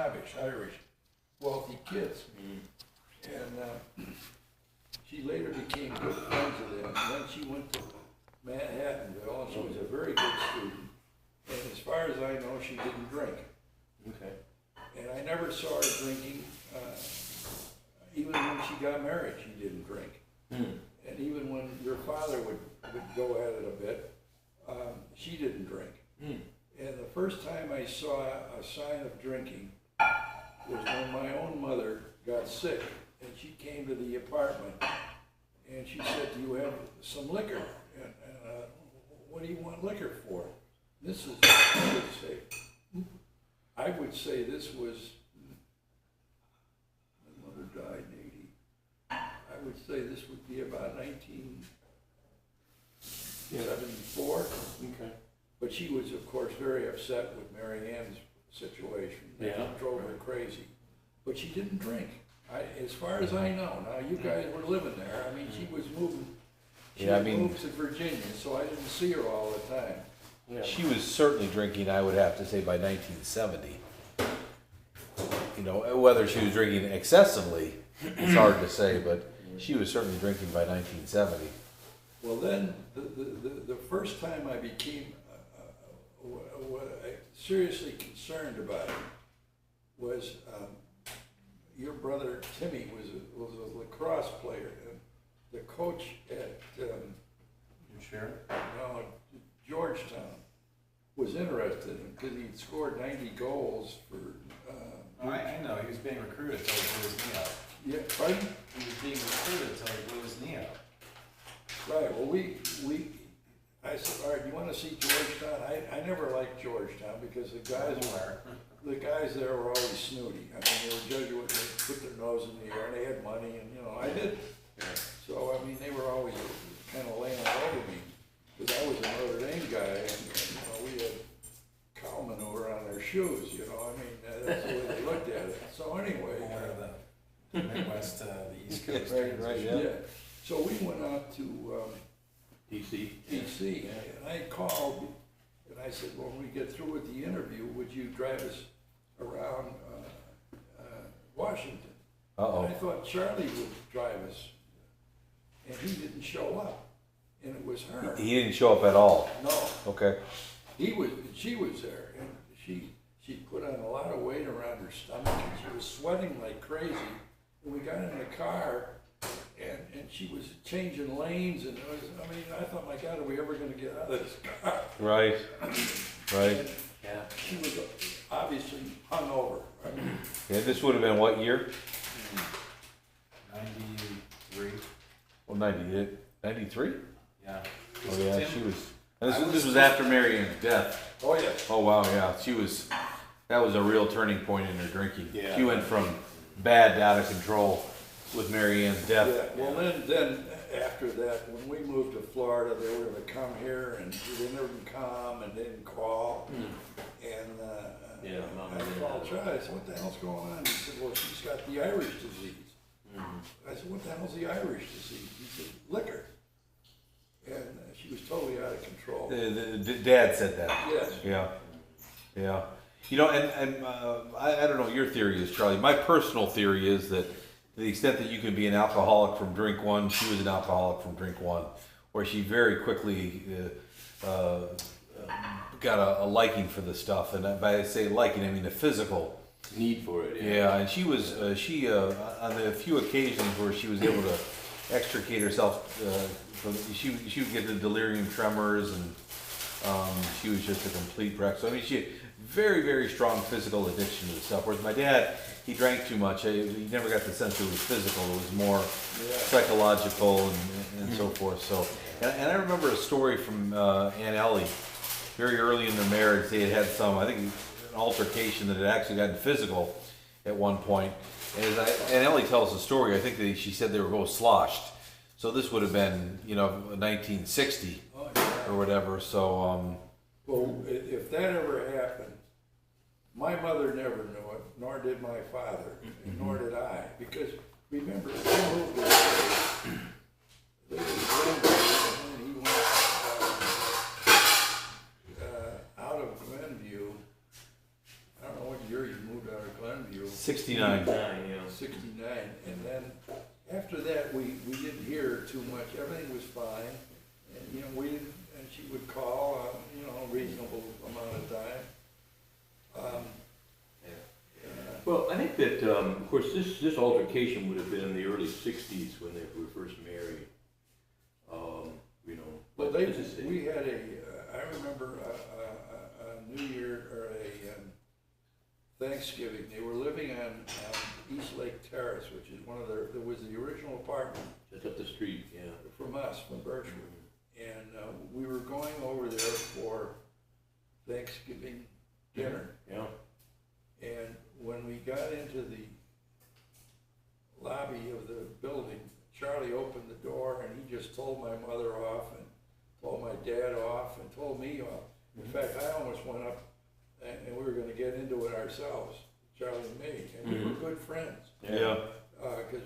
snobbish, Irish, wealthy kids. And she later became good friends with them. And then she went to Manhattanville, and she was a very good student. And as far as I know, she didn't drink. Okay. And I never saw her drinking. Even when she got married, she didn't drink. And even when your father would go at it a bit, she didn't drink. And the first time I saw a sign of drinking was when my own mother got sick, and she came to the apartment, and she said, "Do you have some liquor?" And what do you want liquor for? This is, I would say this was, my mother died in 80. I would say this would be about 1974. Okay. But she was, of course, very upset with Mary Ann's situation. It drove her crazy. But she didn't drink. As far as I know, now you guys were living there. I mean, she was moving. She moved to Virginia, so I didn't see her all the time. Yeah. She was certainly drinking, I would have to say, by 1970. You know, whether she was drinking excessively, it's hard to say, but she was certainly drinking by 1970. Well, then, the first time I became seriously concerned about it was your brother Timmy was a lacrosse player, and the coach at Georgetown was interested in him because he'd scored 90 goals for. I know he was being recruited until he blew his knee out. Yeah, pardon? He was being recruited until he blew his knee out. Right. Well, I said, all right, you want to see Georgetown? I never liked Georgetown because the guys there were always snooty. I mean, they were Jesuit, they put their nose in the air, and they had money, and I didn't. So I mean, they were always kind of laying all over me because I was a Notre Dame guy, and we had cow manure on their shoes. I mean, that's the way they looked at it. So anyway, The Midwest, the East Coast. Right, yeah. So we went out to DC. DC, and I called, and I said, well, when we get through with the interview, would you drive us around Washington? And I thought Charlie would drive us, and he didn't show up, and it was her. He didn't show up at all? No. Okay. She was there, and she put on a lot of weight around her stomach, and she was sweating like crazy. And we got in the car, and she was changing lanes, and I thought, my God, are we ever going to get out of this car? Right. And she was obviously hungover. Yeah, this would have been what year? 93. Well, 93? Yeah. Oh yeah, she was. This was after Mary Ann's death. Oh yeah. Oh wow, yeah. That was a real turning point in her drinking. Yeah. She went from bad to out of control with Mary Ann's death. Yeah. Well, then after that, when we moved to Florida, they were going to come here, and they didn't come and didn't call. And I called Charlie. I said, "What the hell's going on?" He said, "Well, she's got the Irish disease." I said, "What the hell's the Irish disease?" He said, "Liquor." And she was totally out of control. The dad said that. Yes. Yeah. And I don't know what your theory is, Charlie. My personal theory is that to the extent that you can be an alcoholic from drink one, she was an alcoholic from drink one, where she very quickly got a liking for the stuff. And by I say liking, I mean a physical need for it. Yeah, and she was on the few occasions where she was able to extricate herself she would get the delirium tremors, and she was just a complete wreck. So I mean, she had very, very strong physical addiction to the stuff. Whereas my dad, he drank too much. He never got the sense it was physical. It was more psychological and so forth. So, and I remember a story from Aunt Ellie, very early in their marriage. They had some, I think, an altercation that had actually gotten physical at one point. And as Aunt Ellie tells the story, I think that she said they were both sloshed. So this would have been, 1960 or whatever. So, well, if that ever happened, my mother never knew it, nor did my father, nor did I. Because remember, they moved away. They were and he went out of Glenview. I don't know what year you moved out of Glenview. you. 69. Yeah. 69, and then after that, we didn't hear too much, everything was fine, and, you know, and she would call, you know, a reasonable amount of time. Well, I think that, of course, this altercation would have been in the early '60s when they were first married. You know, Well, but this is- we had I remember a New Year, or a Thanksgiving, they were living on East Lake Terrace, which is there was the original apartment just up the street, yeah. from us, from Birchwood. And we were going over there for Thanksgiving dinner. Yeah. And when we got into the lobby of the building, Charlie opened the door and he just told my mother off and told my dad off and told me off. In fact, I almost went up and we were gonna get into it ourselves, Charlie and me, and we were good friends. Yeah. Cause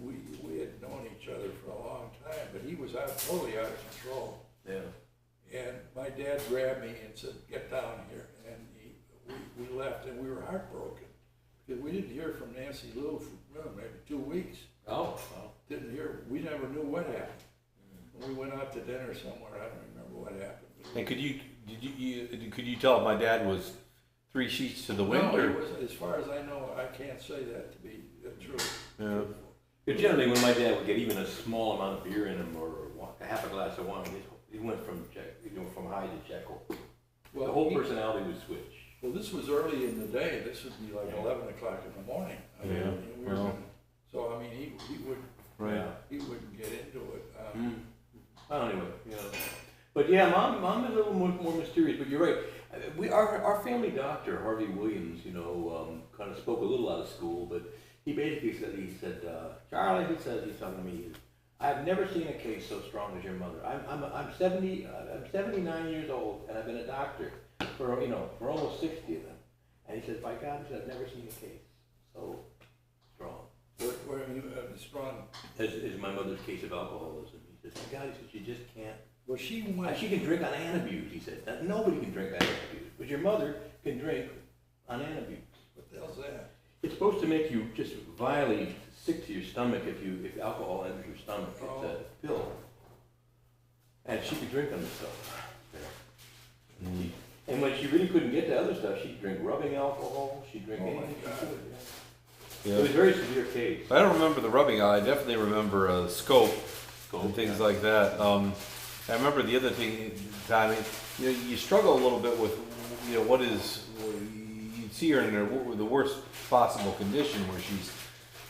we had known each other for a long time, but he was totally out of control. Yeah. And my dad grabbed me and said, "Get down here." And we left, and we were heartbroken because we didn't hear from Nancy Lou for maybe 2 weeks. Oh, wow. Didn't hear. We never knew what happened. When we went out to dinner somewhere, I don't remember what happened. And could you tell if my dad was 3 sheets to the wind? No, or? it was, as far as I know, I can't say that to be true. Yeah. But generally, when my dad would get even a small amount of beer in him or a half a glass of wine, he went from from high to Jekyll. Well, The whole personality would switch. Well, this was early in the day. This would be like 11 o'clock in the morning. I mean, Yeah, we were well. so I mean, he would. Right. Yeah. He wouldn't get into it. Oh, anyway, you know. But yeah, mom is a little more mysterious. But you're right. Our family doctor, Harvey Williams, you know, kind of spoke a little out of school, but he basically said, Charlie, he's talking to me. I've never seen a case so strong as your mother. I'm 79 years old, and I've been a doctor for almost 60 of them. And he said, by God, he said, I've never seen a case so strong. What I mean, strong. As my mother's case of alcoholism. He said, my God, he said, she just can't. Well, she went. She can drink on Antabuse, he said. Nobody can drink on Antabuse, but your mother can drink on Antabuse. What the hell's that? It's supposed to make you just vilely sick to your stomach if alcohol enters your stomach. Oh. It's a pill. And she could drink on the stuff. And when she really couldn't get to other stuff, she'd drink rubbing alcohol, she'd drink Oh, my anything she God. could. Yeah. It was a very severe case. I don't remember the rubbing. I definitely remember scope and things like that. I remember the other thing, Tommy. You know, you struggle a little bit with, you know, you see her in the worst possible condition where she's,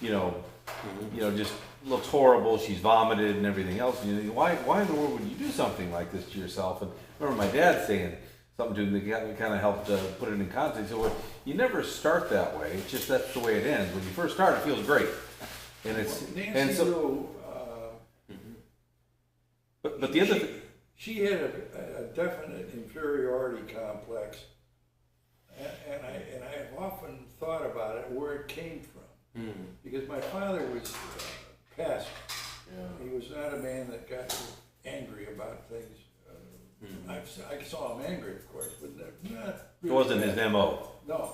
you know, just looks horrible. She's vomited and everything else. And you know, why in the world would you do something like this to yourself? And I remember my dad saying something to me that kind of helped put it in context. He said, well, you never start that way. It's just that's the way it ends. When you first start, it feels great, and it's Nancy and so. Lou, But the other. she had a definite inferiority complex, and I have often thought about it where it came from, because my father was past. Yeah. He was not a man that got angry about things. I saw him angry, of course, but not It really wasn't bad. his MO. No.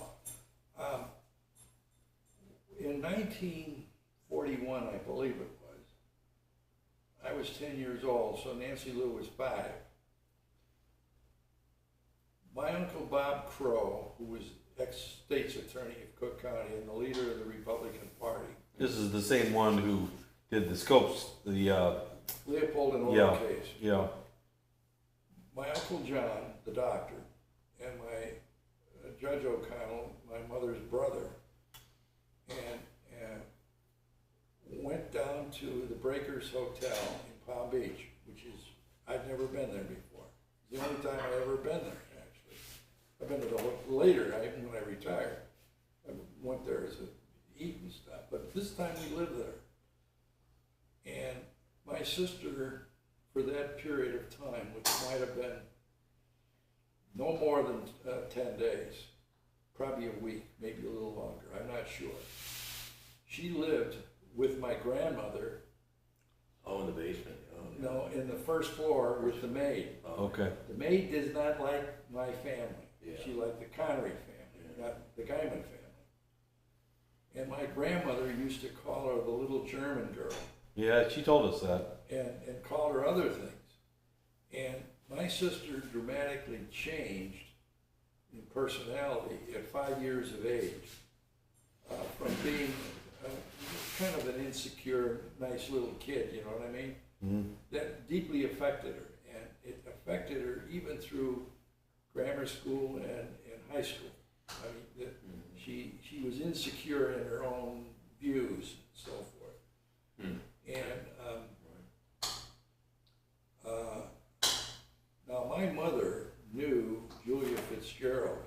In 1941, I believe it was, I was 10 years old, so Nancy Lou was 5. My uncle Bob Crow, who was ex-state's attorney of Cook County and the leader of the Republican Party. This is the same one who did the scopes. Leopold and Yeah. Oral case. Yeah. My Uncle John, the doctor, and my Judge O'Connell, my mother's brother, and went down to the Breakers Hotel in Palm Beach, which is, I'd never been there before. It's the only time I've ever been there, actually. I've been to the later, when I retired. I went there to eat and stuff, but this time we lived there. And my sister, for that period of time, which might have been no more than 10 days, probably a week, maybe a little longer, I'm not sure. She lived with my grandmother. Oh, in the basement. Oh, yeah. No, in the first floor with the maid. Oh, Okay. The maid does not like my family. Yeah. She liked the Connery family, not the Guyman family. my grandmother used to call her the little German girl, Yeah, she told us that. and called her other things. And my sister dramatically changed in personality at 5 years of age, from being kind of an insecure, nice little kid, you know what I mean? Mm-hmm. That deeply affected her, and it affected her even through grammar school and high school. I mean, that she was insecure in her own views and so forth. And now my mother knew Julia Fitzgerald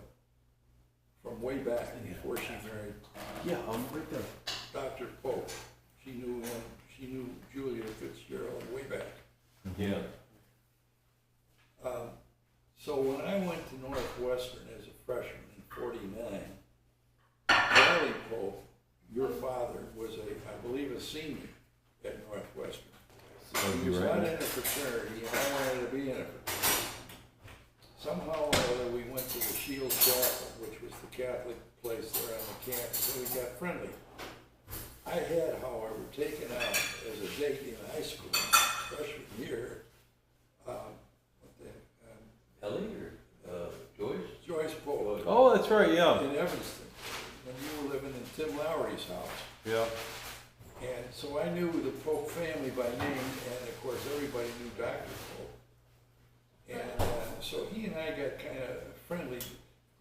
from way back before she married Yeah, right there. Dr. Pope. She knew him. She knew Julia Fitzgerald way back. Yeah. So when I went to Northwestern as a freshman in '49, Charlie Pope, your father, was I believe, a senior at Northwestern. He was not in a fraternity, and I wanted to be in a fraternity. Somehow or other, we went to the Shield Chapel, which was the Catholic place there on the campus, so we got friendly. I had, however, taken out as a date in high school, freshman year, Ellie or Joyce? Joyce Pope Oh, that's right, yeah. in Evanston, when you were living in Tim Lowry's house. Yeah. And so I knew the Pope family by name, and of course, everybody knew Dr. Pope. And so he and I got kind of friendly,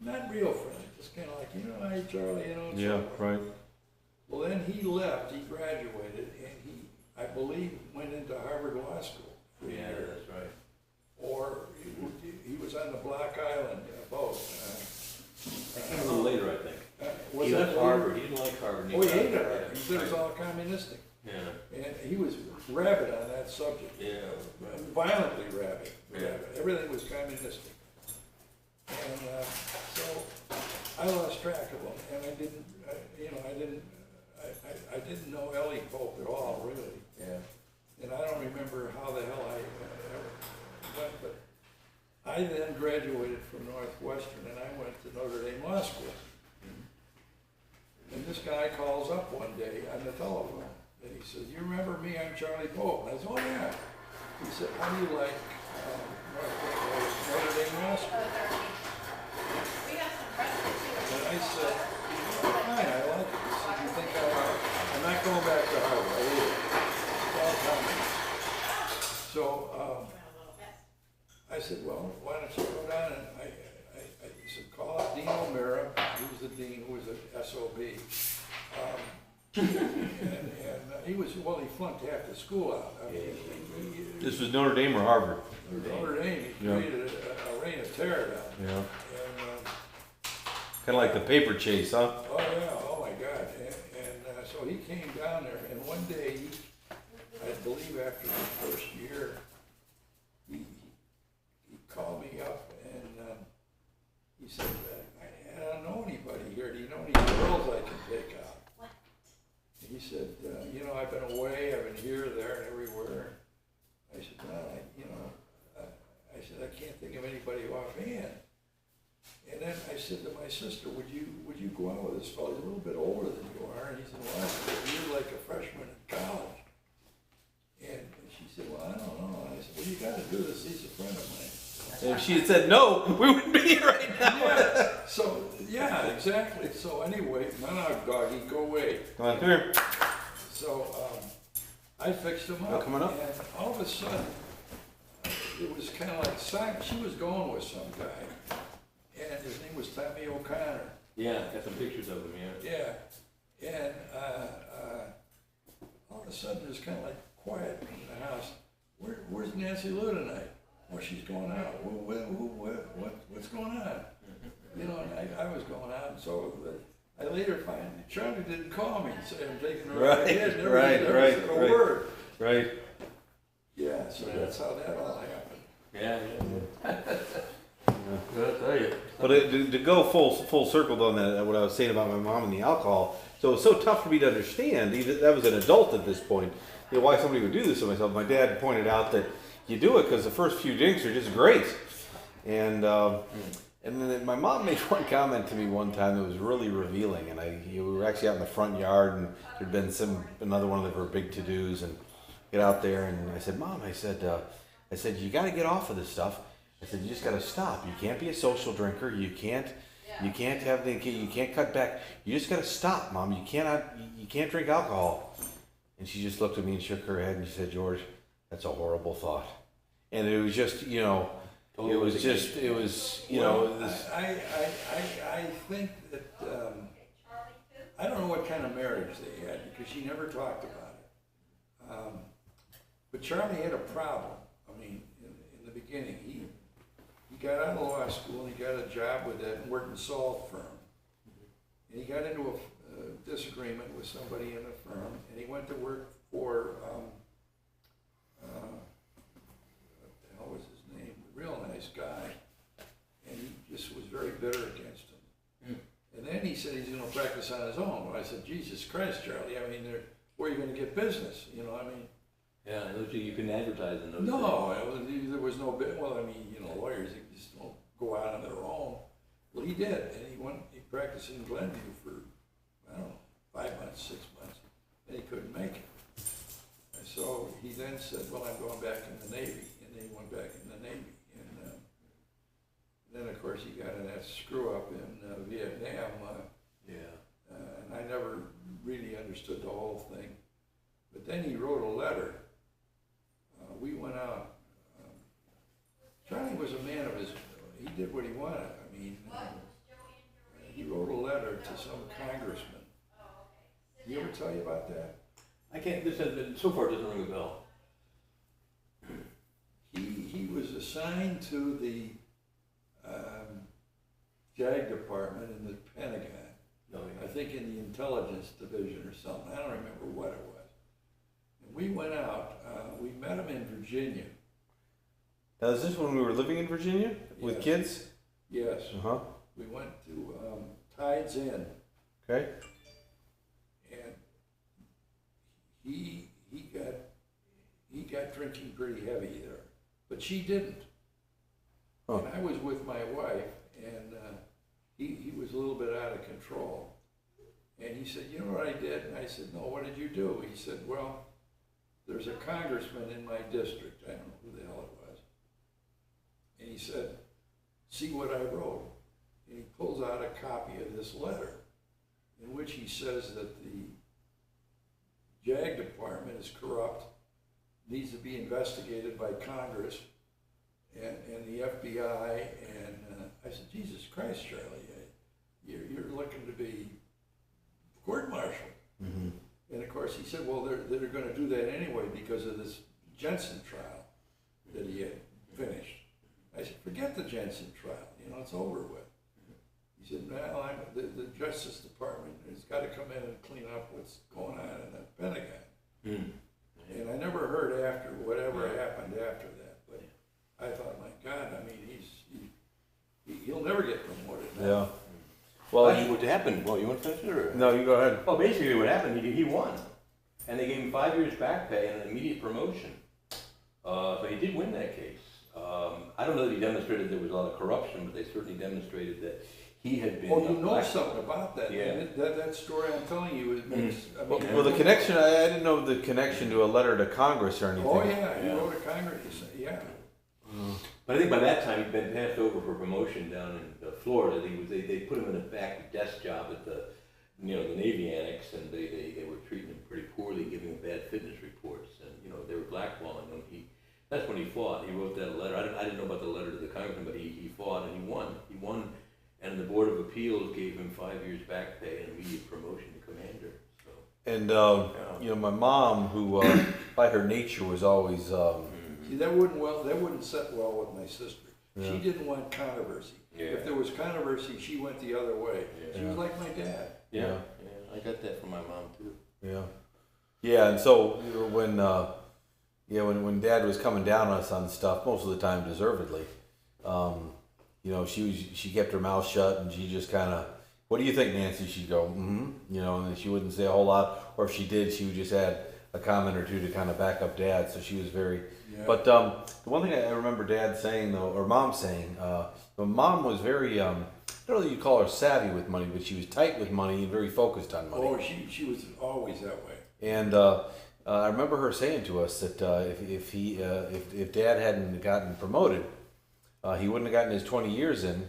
not real friendly, just kind of like, you know, hey, Charlie, you know. and so Yeah, forth. right. Well, then he left, he graduated, and he, I believe, went into Harvard Law School for a Yeah, year. that's right. Or he was on the Block Island boat. Kind of a little later, I think. Was He that left later? Harvard, he didn't like Harvard. Oh, he hated Yeah, Harvard. He said it was all communistic. Yeah, And he was rabid on that subject. yeah, right. Violently rabid. Yeah. Everything was communistic. And so I lost track of him, and I didn't know Ellie Pope at all, really. Yeah. And I don't remember how the hell I ever went, but I then graduated from Northwestern, and I went to Notre Dame Law School. And this guy calls up one day on the telephone, and he says, "You remember me? I'm Charlie Pope." And I said, "Oh, yeah." He said, "How do you like Notre Dame Law School?" And I said, "Fine, I like it." He said, "You think I'm not going back to Harvard, I hate it. It's all communist." So I said, "Well, why don't you go down?" And he said, "Call up Dean O'Mara." He was the dean, who was an SOB. And he was, well, he flunked half the school out. I mean, This was Notre Dame or Harvard? Notre Dame, he Yeah. created a reign of terror down there. Yeah. And, Kind of like the paper chase, huh? oh yeah, oh my God. And so he came down there, and one day, I believe after the first year, he called me up, and he said, I don't know anybody here. Do you know any girls I can take out? He said, you know, I've been away, I've been here, there, and everywhere. I said, well, I said, I can't think of anybody offhand. And then I said to my sister, would you go out with this fellow? He's a little bit older than you are. And he said, well, you're like a freshman in college. And she said, well, I don't know. And I said, well, you got to do this. He's a friend of mine. And if she had said no, we wouldn't be here right now. Yeah. So, yeah, exactly. So anyway, no, doggy, go away. Come on, come here. So I fixed him Oh, up. coming up? And all of a sudden, it was kind of like silent. She was going with some guy. And his name was Tommy O'Connor. Yeah, got some pictures of him, yeah. Yeah. And all of a sudden, there's kind of like quiet in the house. Where's Nancy Lou tonight? Well, she's going out. What's going on? You know, and I was going out, and so I later find Charlie didn't call me and say I'm taking her out. He had never said a word. Right. Yeah, so that's how that all happened. Yeah, I'll tell you. But to go full circle on that, what I was saying about my mom and the alcohol, so it was so tough for me to understand, even that was an adult at this point, you know, why somebody would do this to myself. My dad pointed out that you do it because the first few drinks are just great. And And then my mom made one comment to me one time that was really revealing. And we were actually out in the front yard, and there'd been another one of her big to-dos, and get out there, and I said, Mom, I said, you got to get off of this stuff. I said, you just got to stop. You can't be a social drinker. You can't you can't cut back. You just got to stop, Mom. You can't drink alcohol. And she just looked at me and shook her head, and she said, George, that's a horrible thought. And it was just, you know, Totally it was you know, this. I think that, I don't know what kind of marriage they had, because she never talked about it. But Charlie had a problem. I mean, in the beginning, he got out of law school, and he got a job with that Morton Salt firm. And he got into a disagreement with somebody in the firm, and he went to work for, what the hell was his name? A real nice guy. And he just was very bitter against him. And then he said he's going to practice on his own. Well, I said, Jesus Christ, Charlie, I mean, where are you going to get business? You know, I mean. Yeah, you can advertise in those. No, there was no bit. Well, I mean, you know, lawyers, they just don't go out on their own. Well, he did, and he practiced in Glenview for, I don't know, 5 months, 6 months, and he couldn't make it. And so he then said, well, I'm going back in the Navy, and then he went back in the Navy. And then, of course, he got in that screw-up in Vietnam. And I never really understood the whole thing. But then he wrote a letter. We went out. Charlie was a man of his, he did what he wanted. I mean, he wrote a letter to some congressman. Did he ever tell you about that? I can't, so far it doesn't ring a bell. He was assigned to the JAG department in the Pentagon. I think in the intelligence division or something. I don't remember what it was. And we went out, we met him in Virginia. Now, is this when we were living in Virginia with Yes. kids? Yes. Uh-huh. We went to Tides Inn. Okay. And he got drinking pretty heavy there, but she didn't. Huh. And I was with my wife, and he was a little bit out of control. And he said, you know what I did? And I said, no, what did you do? He said, well, there's a congressman in my district. I don't know who the hell it was. And he said, see what I wrote. And he pulls out a copy of this letter in which he says that the JAG department is corrupt, needs to be investigated by Congress and the FBI. And I said, Jesus Christ, Charlie, you're looking to be court-martialed. Mm-hmm. And of course he said, well, they're going to do that anyway because of this Jensen trial that he had finished. I said, forget the Jensen trial, you know, it's over with. He said, well, the Justice Department has got to come in and clean up what's going on in the Pentagon. And I never heard after whatever happened after that, but I thought, my God, I mean, he'll never get promoted now. Yeah. Well, What happened? Well, you want to finish it, or? no, you go ahead. Well, basically what happened, he won. And they gave him 5 years back pay and an immediate promotion. So he did win that case. I don't know that he demonstrated there was a lot of corruption, but they certainly demonstrated that he had been. Oh, you know something about that. Yeah. That story I'm telling you, it makes, I mean. Well, the connection, I didn't know the connection to a letter to Congress or anything. Oh, yeah, he wrote a Congress, yeah. But I think by that time he'd been passed over for promotion down in Florida. They put him in a back desk job at the Navy Annex, and they were treating him pretty poorly, giving him bad fitness reports, and they were blackballing him. That's when he fought. He wrote that letter. I didn't know about the letter to the congressman, but he fought and he won. He won, and the Board of Appeals gave him 5 years back pay and immediate promotion to commander. So. And my mom, who by her nature was always. See, that wouldn't set well with my sister. Yeah. She didn't want controversy. Yeah. If there was controversy, she went the other way. Yeah. She was like my dad. Yeah, I got that from my mom too. Yeah, and so when Dad was coming down on us on stuff, most of the time deservedly, she kept her mouth shut and she just kind of, what do you think, Nancy? She'd go, and then she wouldn't say a whole lot, or if she did, she would just add a comment or two to kind of back up Dad. So she was very. Yeah. But the one thing I remember Dad saying though, or Mom saying, but Mom was very. I don't know that you call her savvy with money, but she was tight with money and very focused on money. Oh, she was always that way. And I remember her saying to us that if Dad hadn't gotten promoted, he wouldn't have gotten his 20 years in,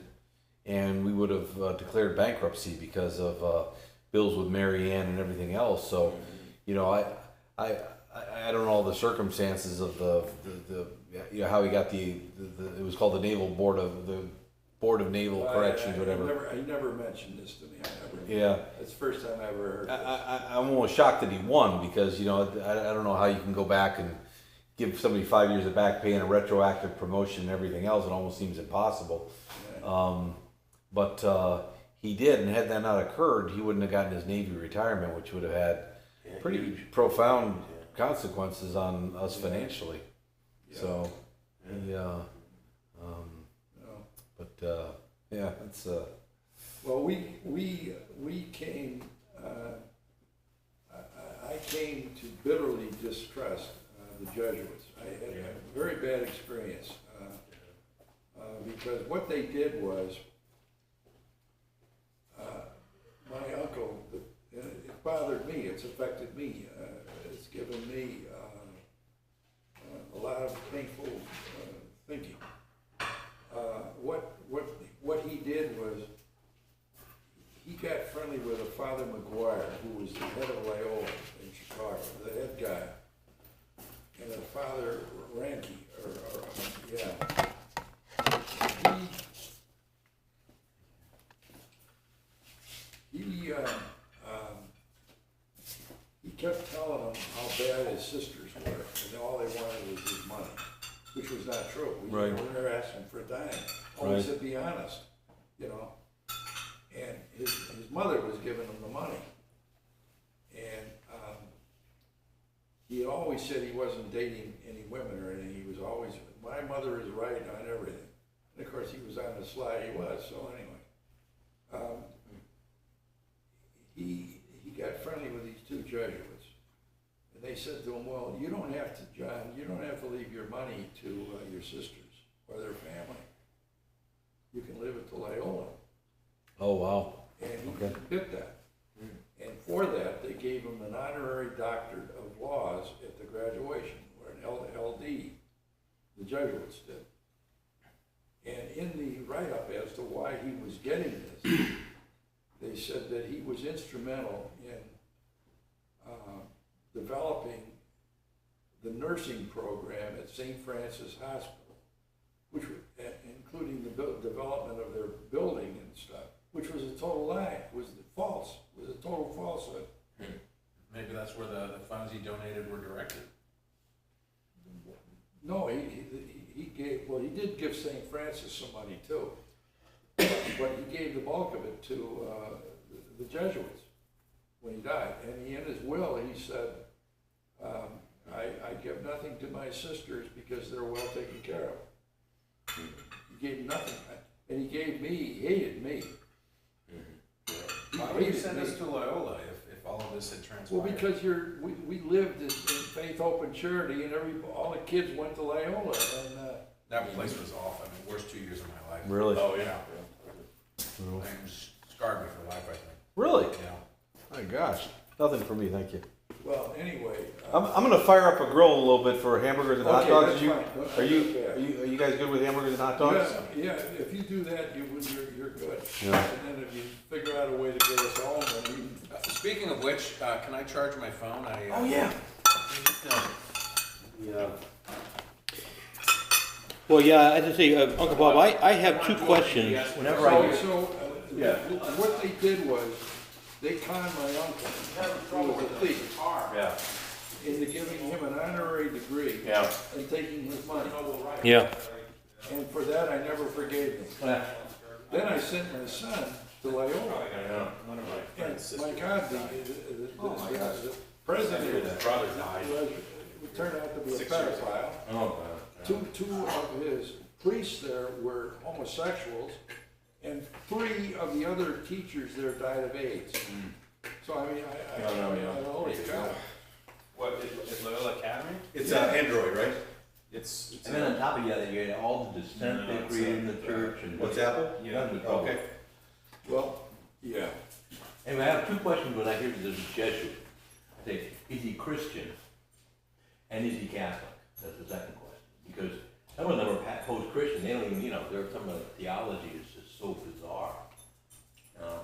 and we would have declared bankruptcy because of bills with Mary Ann and everything else. So, you know, I don't know all the circumstances of the you know, how he got the it was called the Naval Board of Naval Corrections, whatever. He never mentioned this to me. Yeah. That's the first time I ever heard this. I'm almost shocked that he won because, you know, I don't know how you can go back and give somebody 5 years of back pay and a retroactive promotion and everything else. It almost seems impossible. Yeah. But he did, and had that not occurred, he wouldn't have gotten his Navy retirement, which would have had pretty profound consequences on us financially. Yeah. So, No. but yeah, it's Well, we came. I came to bitterly distrust the Jesuits. I had a very bad experience because what they did was my uncle. It bothered me. It's affected me. It's given me a lot of painful thinking. What he did was he got friendly with a Father McGuire, who was the head of Loyola in Chicago, the head guy, and a Father Ranke, he kept telling them how bad his sisters were, and all they wanted was his money, which was not true. We never asked him for a dime. Always said, be honest, you know. And his mother was giving him the money. And he always said he wasn't dating any women or anything. He was always, my mother is right on everything. And of course he was on the slide, he was, so anyway. He got friendly with these two Jesuits. And they said to him, well, you don't have to, John, you don't have to leave your money to your sisters or their family. You can live at the Loyola. Oh, wow. And he did that. And for that, they gave him an honorary doctorate of laws at the graduation, or an LD, the Jesuits did. And in the write-up as to why he was getting this, they said that he was instrumental in developing the nursing program at St. Francis Hospital, which, including the development of their building and stuff, which was a total lie, was false, was a total falsehood. Maybe that's where the funds he donated were directed. No, he gave, well, he did give St. Francis some money too, but he gave the bulk of it to the Jesuits when he died. And in his will, he said, I give nothing to my sisters because they're well taken care of. He gave nothing, and he gave me, he hated me. Why would you send us to Loyola if all of this had transpired? Well, because we lived in faith, hope, and charity, and all the kids went to Loyola, and that place was awful. I mean, worst 2 years of my life. Really? Oh yeah. It scarred me for life, I think. Really? Yeah. My gosh, nothing for me, thank you. well, anyway. I'm gonna fire up a grill in a little bit for hamburgers and hot dogs. That's fine. Are you guys good with hamburgers and hot dogs? Yeah, if you do that, you're good. Yeah. And then if you figure out a way to get us home, then you. Speaking of which, can I charge my phone? Oh yeah. Yeah. Well, yeah, as I say, Uncle Bob, I have two questions. Whenever What they did was, they conned my uncle, who was a thief, Yeah. into giving him an honorary degree Yeah. and taking his money. Yeah. And for that, I never forgave him. Then I sent my son to Loyola. And my God, the president of his brother died. Turned out to be a pedophile. Oh, God. Two of his priests there were homosexuals, and 3 of the other teachers there died of AIDS. So I mean, holy cow. What copy of it, you had all the dissent they created in the church and. What's Apple? Yeah. Okay. Well, yeah. Anyway, I have two questions when I hear there's a Jesuit. I say, is he Christian? And is he Catholic? That's the second question. Because some of them are post-Christian, they don't even, some of the theology is just so bizarre.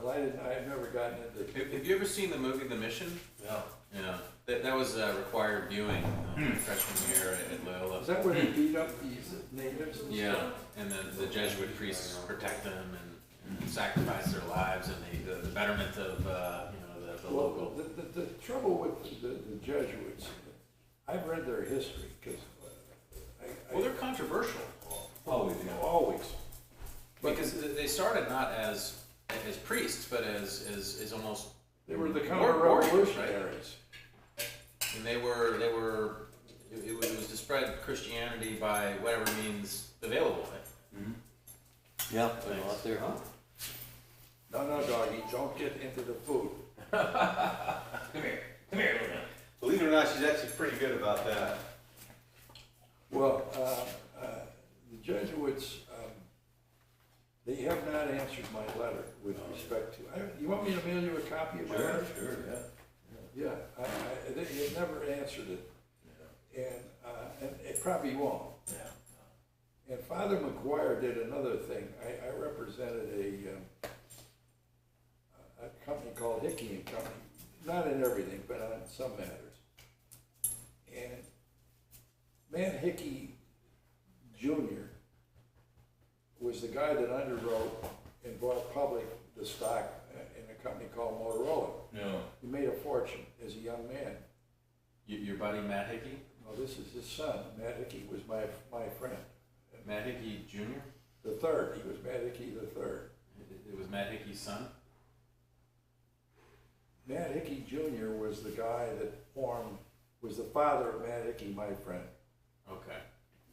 Well, I've never gotten into. Have you ever seen the movie The Mission? Yeah. Yeah, that was a required viewing freshman year at Loyola. Is that where they beat up these natives and Yeah, stuff? and then the Jesuit priests protect them and sacrifice their lives, and the betterment of the Well, local. the trouble with the Jesuits, I've read their history, because Well, they're controversial Always, yeah. always. because they started not as priests, but as almost. They were the Warriors, counter-revolutionaries. And it was to spread Christianity by whatever means available. Right? Yeah, they they lost lost their home. No, doggy, don't get into the food. Come here, Luna. Believe it or not, she's actually pretty good about that. Well, the Jesuits, they have not answered my letter with respect to, you want me to mail you a copy of my letter? Sure, yeah. Yeah, they have never answered it, and it probably won't. Yeah. And Father McGuire did another thing. I represented a company called Hickey and Company, not in everything, but on some matters. And Man Hickey Jr. was the guy that underwrote and bought public the stock in a company called Motorola. No. He made a fortune as a young man. Your buddy Matt Hickey? Well, this is his son. Matt Hickey was my friend. Matt Hickey Jr.? The third. He was Matt Hickey the third. It was Matt Hickey's son? Matt Hickey Jr. was the guy that was the father of Matt Hickey, my friend. Okay.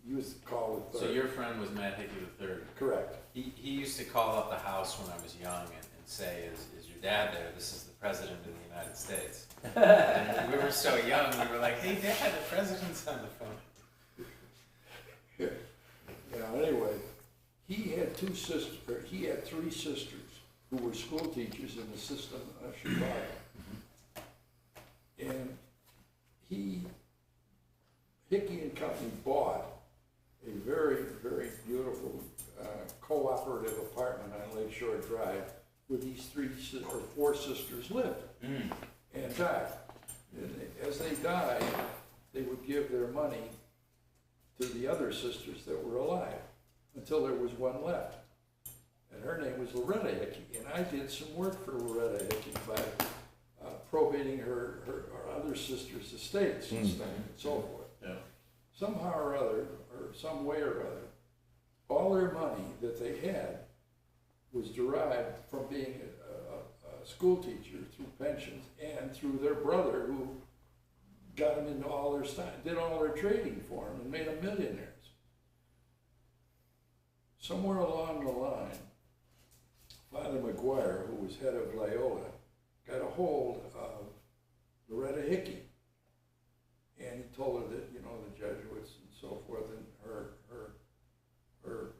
He was called the third. So your friend was Matt Hickey III? Correct. He used to call up the house when I was young and say, is your dad there? This is the President of the United States. And we were so young, we were like, hey Dad, the President's on the phone. Yeah, anyway, he had three sisters who were school teachers in the system of Chicago. And Hickey and Company bought a very, very beautiful cooperative apartment on Lakeshore Drive where these four sisters lived and died. And as they died, they would give their money to the other sisters that were alive until there was one left. And her name was Loretta Hickey. And I did some work for Loretta Hickey by probating her other sisters' estates and stuff and so forth. Yeah. Somehow or other, or some way or other, all their money that they had was derived from being a school teacher through pensions and through their brother who got them into all their stuff, did all their trading for them and made them millionaires. Somewhere along the line, Father McGuire, who was head of Loyola, got a hold of Loretta Hickey. And he told her that, the Jesuits and so forth, and her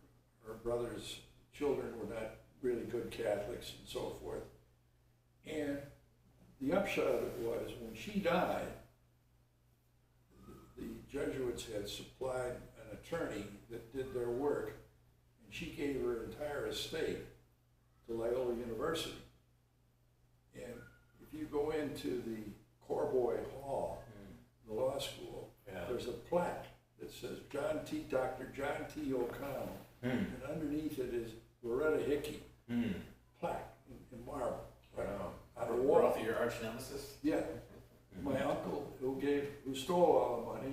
brother's children were not really good Catholics and so forth. And the upshot of it was, when she died, the Jesuits had supplied an attorney that did their work, and she gave her entire estate to Loyola University. And if you go into the Corboy Hall, the law school, there's a plaque that says Dr. John T. O'Connell, and underneath it is Loretta Hickey, plaque in marble, right on a wall. For your arch nemesis? Yeah, my uncle who stole all the money,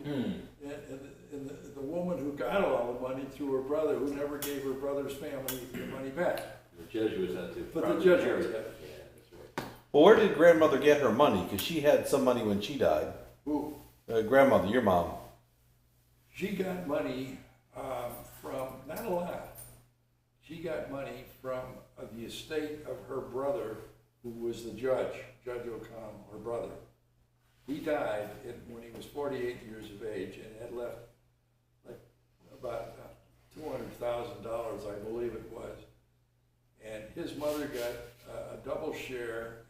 and the woman who got all the money through her brother, who never gave her brother's family the money back. The Jesuits had to. But the Jesuits had it. Yeah, that's right. Well, where did grandmother get her money? Because she had some money when she died. Who? Grandmother, your mom. She got money from, not a lot, she got money from the estate of her brother, who was the judge, Judge O'Connell, her brother. He died when he was 48 years of age and had left like about $200,000, I believe it was. And his mother got a double share,